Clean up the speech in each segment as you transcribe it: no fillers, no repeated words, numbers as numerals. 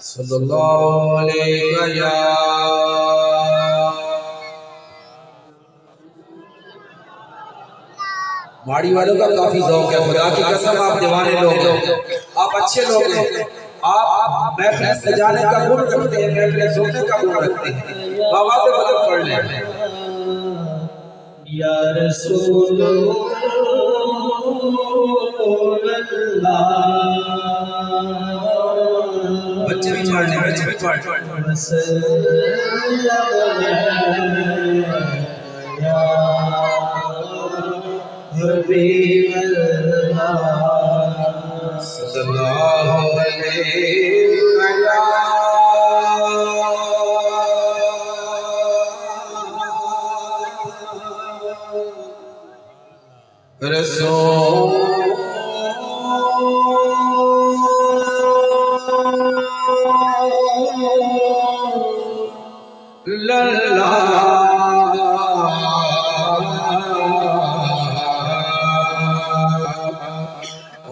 सल्लल्लाहु अलैहि या माड़ी वालों का काफी ज़ौक़ है। खुदा की कसम आप दीवाने लोग हैं, आप अच्छे लोग हैं, आप महफिल सजाने का गुण रखते हैं, महफिल सोने का गुण रखते हैं। बाबा से मदद पढ़ लें। या रसूल अल्लाह, बच्चे भी पढ़ लें, बच्चे भी पढ़ सल्लल्लाहु अलैहि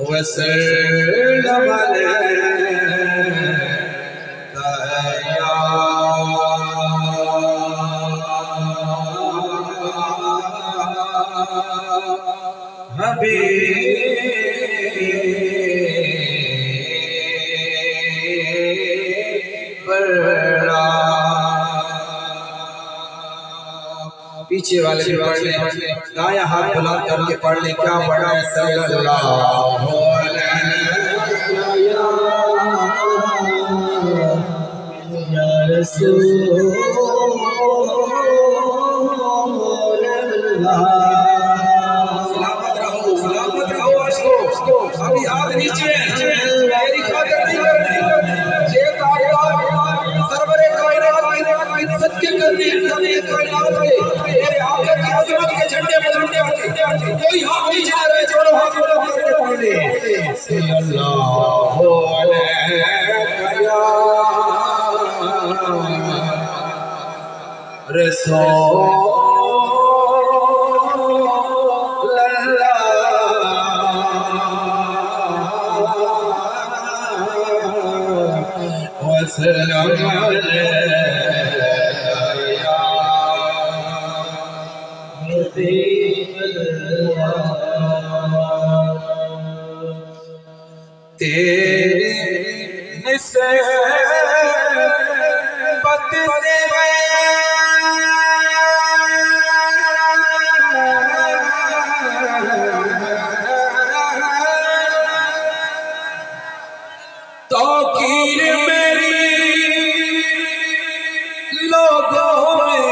वसल्लम पीछे वाले भी पढ़ ले, दाया हाथ बुलंद करके पढ़ ले। क्या पढ़ना है? सल्लल्लाहु अलैहि या रसूल अल्लाह। सलामत रहो अशको। अभी हाथ नीचे, मेरी खातिर नहीं करनी। ये तारीफ सरवरे कायनात की सदके करनी है, सबके कायनात के मेरे आका की अज़मत के झंडे बुलंद करके कोई हाथ नीचे ना रहे, जोड़ो हाथ बुलंद करके पढ़ ले। सल्लल्लाहु अलैहि या रसूल अल्लाह वसल्लम तेरी निस्बत से तौकीर मेरी लोगों में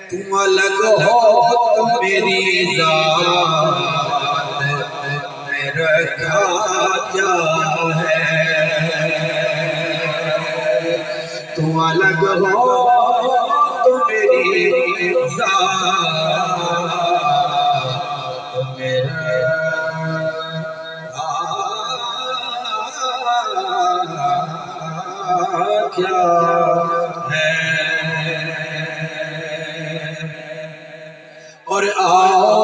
तुम अलग हो तो मेरी ज़ात में रखा क्या है। तुम अलग हो तो मेरी ज़ात में रखा क्या है। और आओ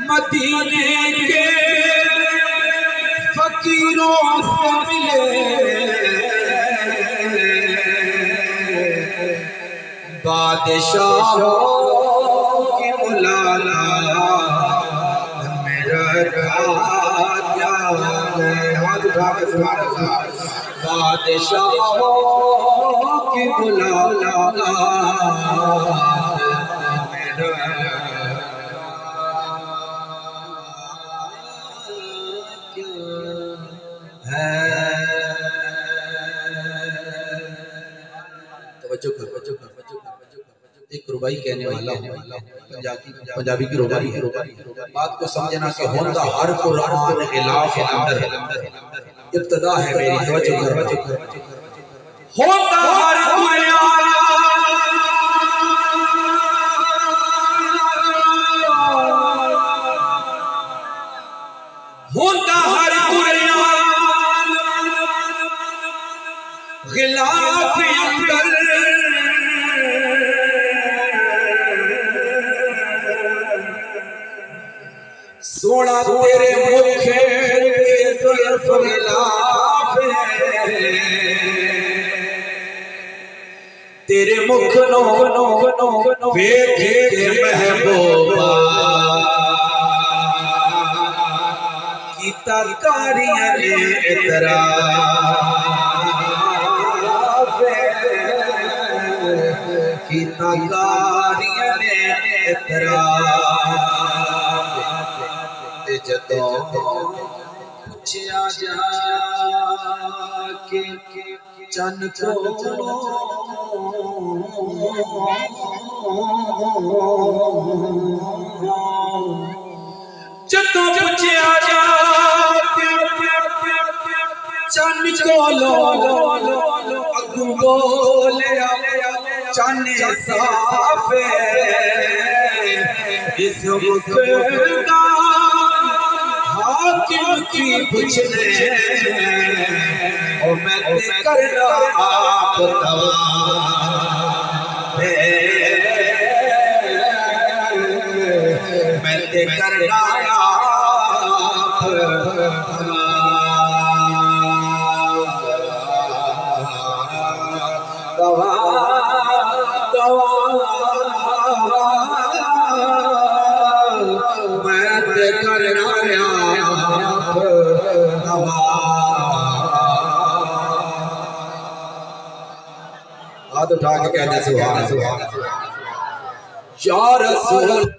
मदीने के फकीरों से मिले, बादशाहों की मुलाकात में रखा क्या है। बादशाहों की मुलाकात में एक रुबाई कहने वाला हूँ, पंजाबी की रुबाई है। बात को समझना कि होंदा हर कुरान खिलाफ अंदर इब्तदा है मेरी, तवज्जो कर। होंदा हर कुरान होंदा हर कुरान गिलाफ अंदर सोना तेरे मुख गिलाफ तेरे मुख नो वेख के महबूबा कीता कारियां ने इतराफ कीता कारियां ने इतराफ जदों पूछया जाके चन को जदों पूछया जाके चन कोलो अगू बोलिया चन साफ इस मुख का हाकिम की पूछने ओ मैं ते करना आप तवा मैं ते करना आप तवा तवा मैं ते करना हाथ उठा के कहना सुभान अल्लाह या रसूल